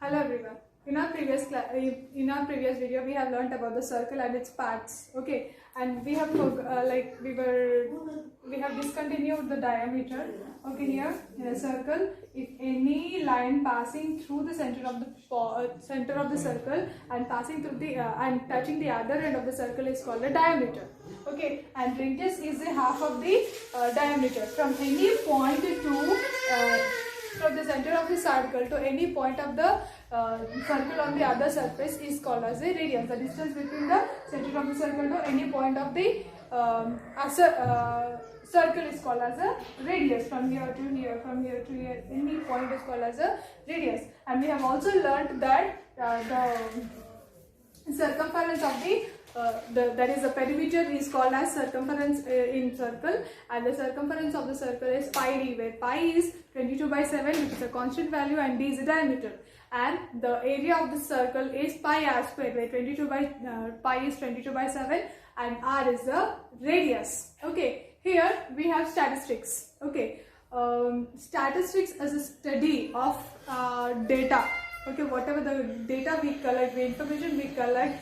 Hello everyone. In our previous video, we have learnt about the circle and its parts. Okay, and we have we have discontinued the diameter. Okay, here in a circle, if any line passing through the center of the circle and passing through the and touching the other end of the circle is called a diameter. Okay, and radius is a half of the diameter from any point to from the center of the circle to any point of the circle on the other surface is called as a radius. The distance between the center of the circle to any point of the circle is called as a radius. From here to here, from here to here, any point is called as a radius. And we have also learnt that the circumference of that is the perimeter is called as circumference in circle, and the circumference of the circle is pi d, where pi is 22/7, which is a constant value, and d is the diameter, and the area of the circle is pi r square, where pi is 22/7 and r is the radius. Okay, here we have statistics. Okay, statistics is a study of data. Okay, whatever the data we collect, the information we collect,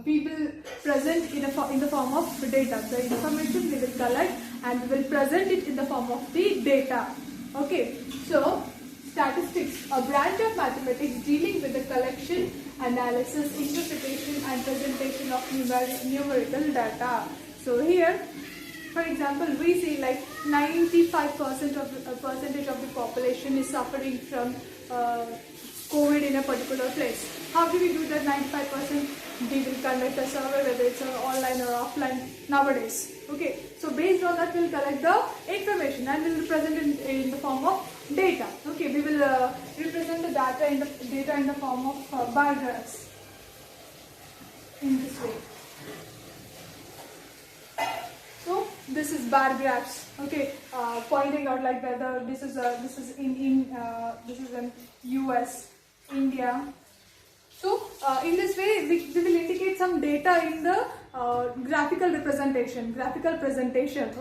we will present in the form of data. The information we will collect and we will present it in the form of the data. Okay, so statistics, a branch of mathematics dealing with the collection, analysis, interpretation and presentation of numerical data. So here, for example, we see like 95% of the population is suffering from COVID in a particular place. How do we do that 95%? We will conduct a survey, whether it's online or offline nowadays. Okay, so based on that, we'll collect the information and we'll present it in the form of data. Okay, we will represent the data in the form of bar graphs in this way. So this is bar graphs. Okay, pointing out like whether this is in US, India. So in this way, we will indicate some data in the graphical presentation.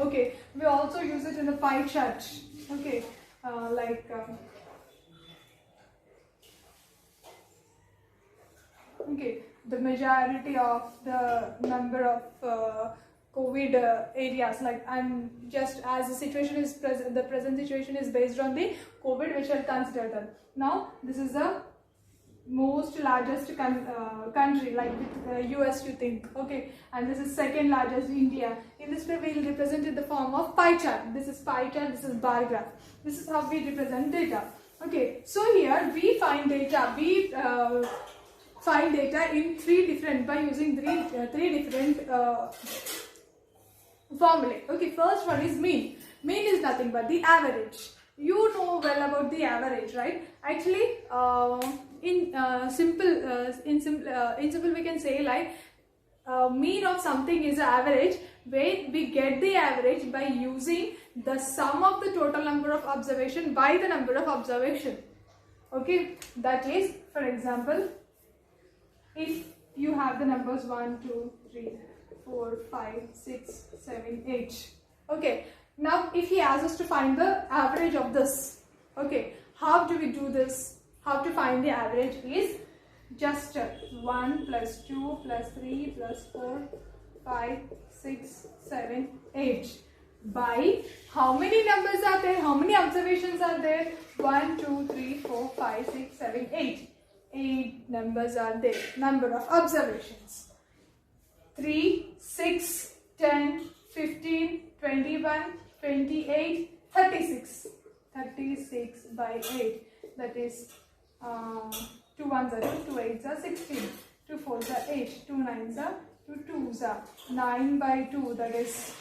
Okay, we also use it in the pie chart. Okay, okay, the majority of the number of COVID areas, and just as the situation is the present situation is based on the COVID, which are considered. Now this is the most largest country, like with US you think. Okay, and this is second largest, India. In this way we will represent it in the form of pie chart. This is pie chart, this is bar graph. This is how we represent data. Okay, so here we find data. We find data in by using three different formulae. Okay, first one is mean. Mean is nothing but the average. You know well about the average, right? Actually, in simple we can say like mean of something is average, where we get the average by using the sum of the total number of observation by the number of observation. Okay, that is, for example, if you have the numbers 1, 2, 3, 4, 5, 6, 7, 8. Okay, now if he asks us to find the average of this, okay, how do we do this? How to find the average is just 1 plus 2 plus 3 plus 4, 5, 6, 7, 8. By how many numbers are there? How many observations are there? 1, 2, 3, 4, 5, 6, 7, 8. 8 numbers are there. Number of observations. 3, 6, 10, 15, 21, 28, 36. 36 by 8. That is 2 1s are 2, 2 8s are 16, 2 4s are 8, 2 9s are 2 2s are 9 by 2, that is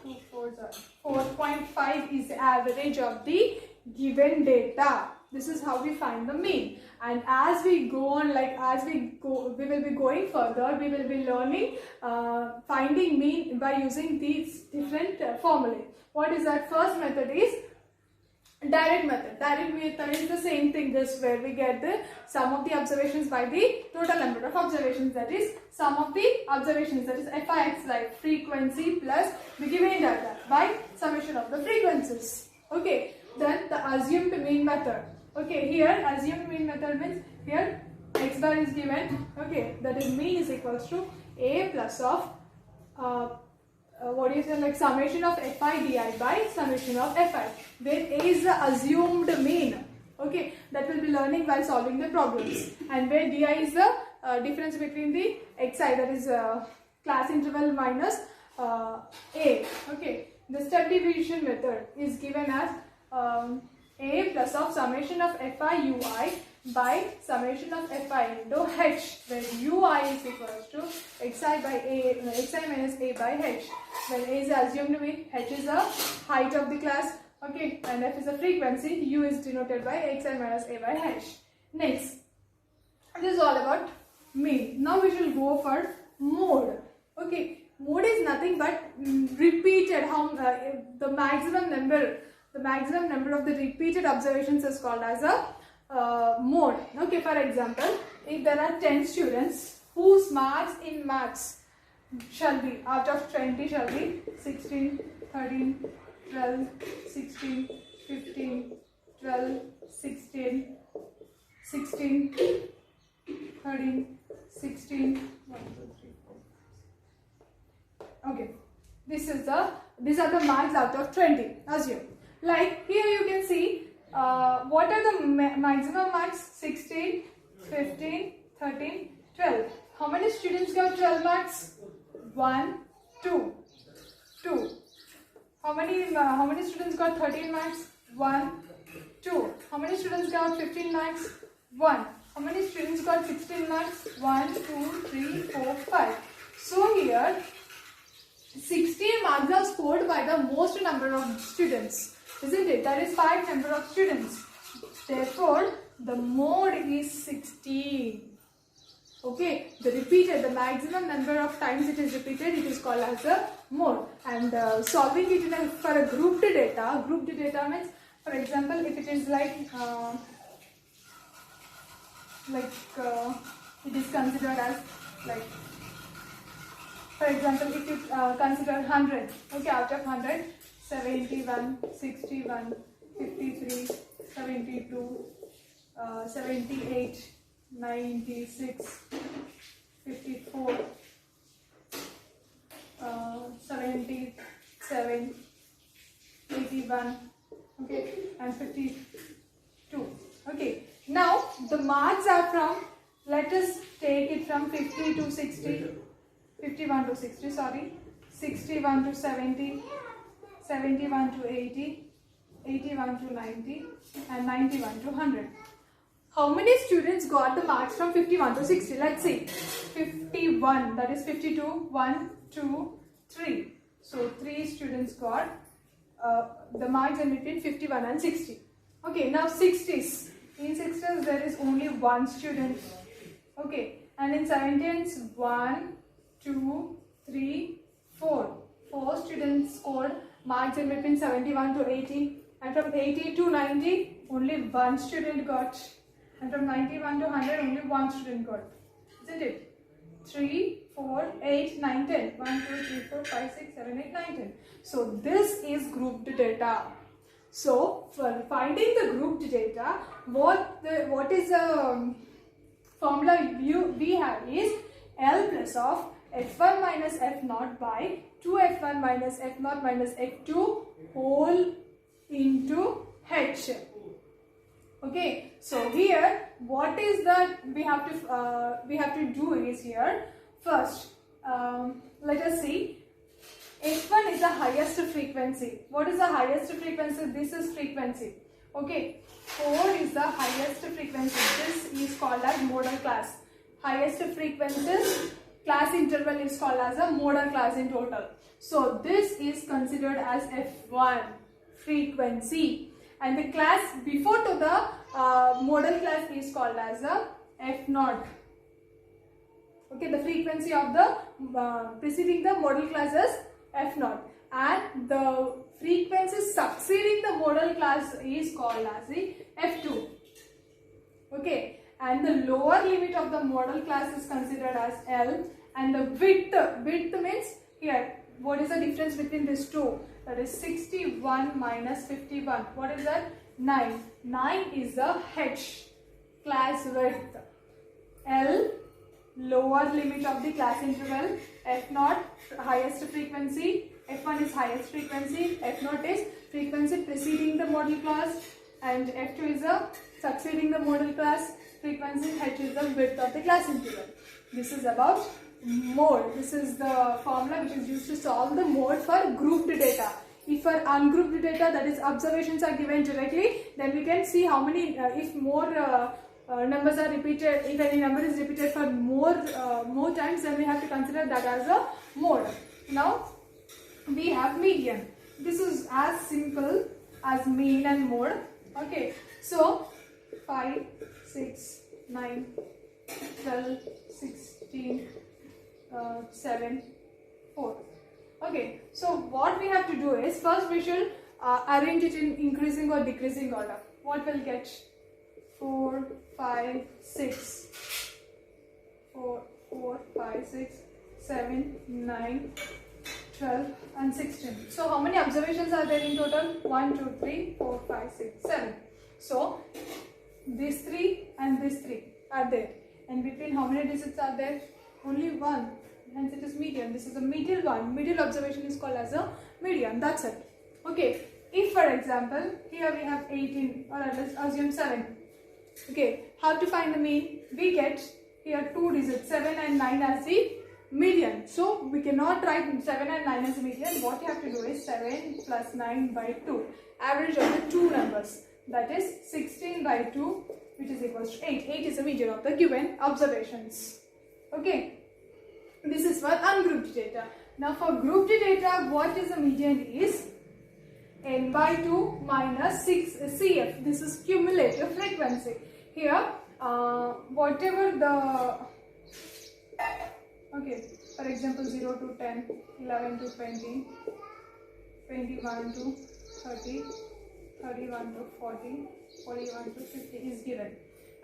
2 4s are 4.5 is the average of the given data. This is how we find the mean. And as we go on, we will be going further, we will be learning finding mean by using these different formulae. What is that? First method is direct method. Direct method is the same thing, this where we get the sum of the observations by the total number of observations, that is sum of the observations, that is FIX, like frequency plus the given data by summation of the frequencies. Okay, then the assumed mean method. Okay, here assumed mean method means here x bar is given. Okay, that is mean is equals to a plus of what is it, like summation of fi di by summation of fi, where a is the assumed mean. Okay, that will be learning while solving the problems, and where di is the difference between the xi, that is class interval minus a. Okay, the step division method is given as a plus of summation of fi ui by summation of fi into h, where ui is equals to xi by a, xi minus a by h, when a is assumed mean, h is the height of the class, okay, and f is the frequency, u is denoted by xi minus a by h. Next, this is all about mean. Now we shall go for mode. Okay, mode is nothing but repeated, how the maximum number of the repeated observations is called as a mode. Okay, for example, if there are 10 students whose marks in maths shall be, out of 20 shall be 16, 13, 12, 16, 15, 12, 16, 16, 13, 16, 1, 2, 3, 4. Okay, these are the marks out of 20. Assume. Like here you can see what are the maximum marks? 16, 15, 13, 12. How many students got 12 marks? 1, 2, 2. How many students got 13 marks? 1, 2. How many students got 15 marks? 1. How many students got 16 marks? 1, 2, 3, 4, 5. So here 16 marks are scored by the most number of students, isn't it? That is 5 number of students. Therefore, the mode is 16. Okay, the maximum number of times it is repeated, it is called as a mode. And solving it for a grouped data means, for example, if it is like it is considered as like, for example, if you consider 100, okay, out of 100, 71, 61, 53, 72, 78, 96, 54, 77, 81, okay, and 52. Okay, now the marks are from, let us take it from 50 to 60, 51 to 60, sorry, 61 to 70, 71 to 80, 81 to 90, and 91 to 100. How many students got the marks from 51 to 60? Let's see. 51, that is 52, 1, 2, 3. So 3 students got the marks in between 51 and 60. Okay, now 60s. In 60s there is only 1 student. Okay, and in 70s 1, 2, 3, 4. 4 students scored marks in between 71 to 80. And from 80 to 90, only 1 student got. And from 91 to 100, only 1 student got. Isn't it? 3, 4, 8, 9, 10. 1, 2, 3, 4, 5, 6, 7, 8, 9, 10. So this is grouped data. So for finding the grouped data, what is the formula we have is L plus of f1 minus f0 by 2f1 minus f0 minus f2 whole into h. Okay, so here what is that we have to do is here first let us see. F1 is the highest frequency. What is the highest frequency? This is frequency. Okay, 4 is the highest frequency. This is called as modal class. Highest frequencies class interval is called as a modal class in total. So this is considered as F1 frequency, and the class before to the modal class is called as a F0. Okay, the frequency of the preceding the modal class is F0, and the frequency succeeding the modal class is called as the F2. Okay, and the lower limit of the modal class is considered as L, and the width means here what is the difference between these two? That is 61 minus 51. What is that? 9. 9 is the H, class width. L, lower limit of the class interval. F0, highest frequency. F1 is highest frequency. F0 is frequency preceding the model class. And F2 is the succeeding the model class frequency. H is the width of the class interval. This is about mode. This is the formula which is used to solve the mode for grouped data. If for ungrouped data, that is observations are given directly, then we can see how many, if more numbers are repeated, if any number is repeated for more times, then we have to consider that as a mode. Now we have median. This is as simple as mean and mode. Okay, so 5, 6, 9, 12, 16, 7, 4. Okay, so what we have to do is, first we should arrange it in increasing or decreasing order. What will get? 4, 5, 6, 4, 5, 6, 7, 9, 12 and 16. So how many observations are there in total? 1, 2, 3, 4, 5, 6, 7. So these 3 and these 3 are there. And between how many digits are there? Only 1. Hence it is median. This is a medial one. Medial observation is called as a median. That's it. Okay. If for example, here we have 18, or let's assume 7. Okay. How to find the mean? We get here 2 digits, 7 and 9 as the median. So we cannot write 7 and 9 as the median. What you have to do is 7 plus 9 by 2. Average of the two numbers. That is 16 by 2, which is equals to 8. 8 is the median of the given observations. Okay. This is for ungrouped data. Now for grouped data, what is the median is n by 2 minus 6 CF. This is cumulative frequency. Here, whatever the, okay, for example 0 to 10, 11 to 20, 21 to 30, 31 to 40, 41 to 50 is given,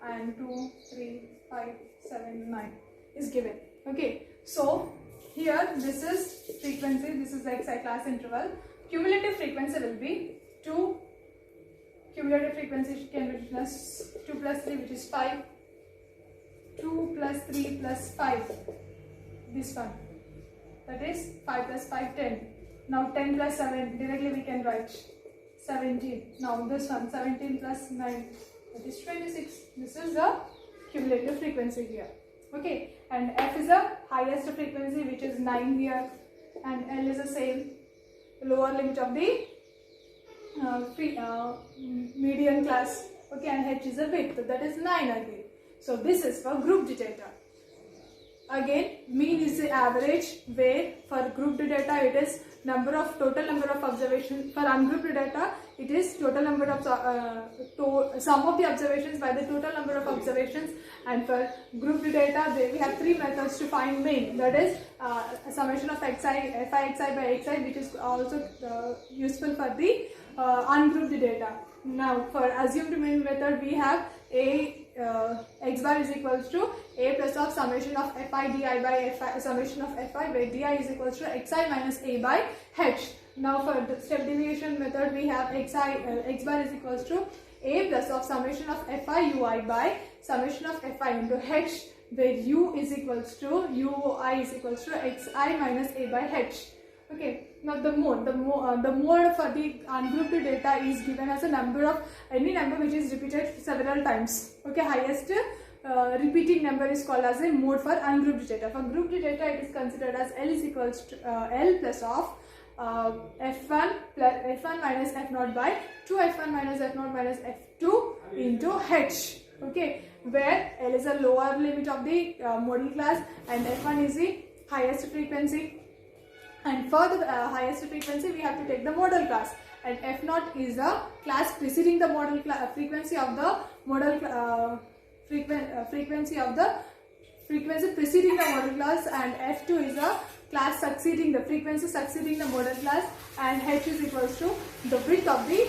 and 2, 3, 5, 7, 9 is given. Okay, so here this is frequency, this is the XI class interval. Cumulative frequency will be 2. Cumulative frequency can be plus 2 plus 3, which is 5. 2 plus 3 plus 5. This one. That is 5 plus 5, 10. Now 10 plus 7, directly we can write 17. Now this one, 17 plus 9, that is 26. This is the cumulative frequency here. Okay, and F is the highest frequency, which is 9 here, and L is the same, lower limit of the median class. Okay, and H is the width, that is 9 again. So this is for grouped data. Again, mean is the average, where for grouped data it is total number of observations. For ungrouped data, it is total number of sum of the observations by the total number of observations. And for grouped data, we have 3 methods to find mean. That is summation of xi, fi xi by xi, which is also useful for the ungrouped data. Now for assumed mean method, we have x bar is equals to a plus of summation of fi di by fi, summation of fi, where di is equals to xi minus a by h. Now for the step deviation method, we have x bar is equals to a plus of summation of fi ui by summation of fi into h, where u is equals to ui is equals to xi minus a by h. Okay, now the mode for the ungrouped data is given as a number of any number which is repeated several times. Okay, highest repeating number is called as a mode for ungrouped data. For grouped data, it is considered as L is equals to L plus of F1 minus F0 by 2F1 minus F0 minus F2 into H. Okay, where L is a lower limit of the model class and F1 is the highest frequency. And for the highest frequency, we have to take the model class, and F0 is the class preceding the model frequency of the model frequency of the frequency preceding the model class, and F2 is the class succeeding the frequency succeeding the model class, and H is equals to the width of the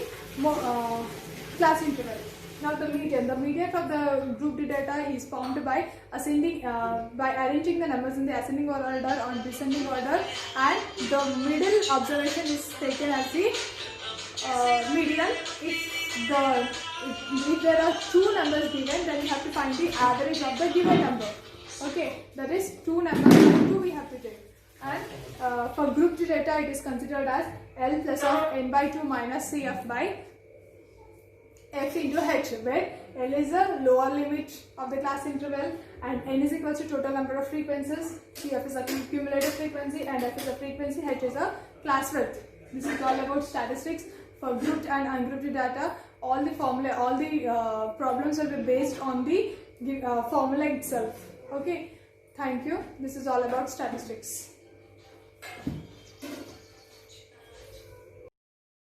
class interval. Now the median of the grouped data is found by ascending by arranging the numbers in the ascending order or descending order, and the middle observation is taken as the median. If if there are two numbers given, then we have to find the average of the given number. Okay, that is two numbers and 2 we have to take. And for grouped data, it is considered as L plus of n by 2 minus Cf by f into h, where L is the lower limit of the class interval and n is equals to total number of frequencies, Cf is a cumulative frequency and f is a frequency, h is a class width. This is all about statistics. For grouped and ungrouped data, all the problems will be based on the formula itself. Okay, thank you. This is all about statistics.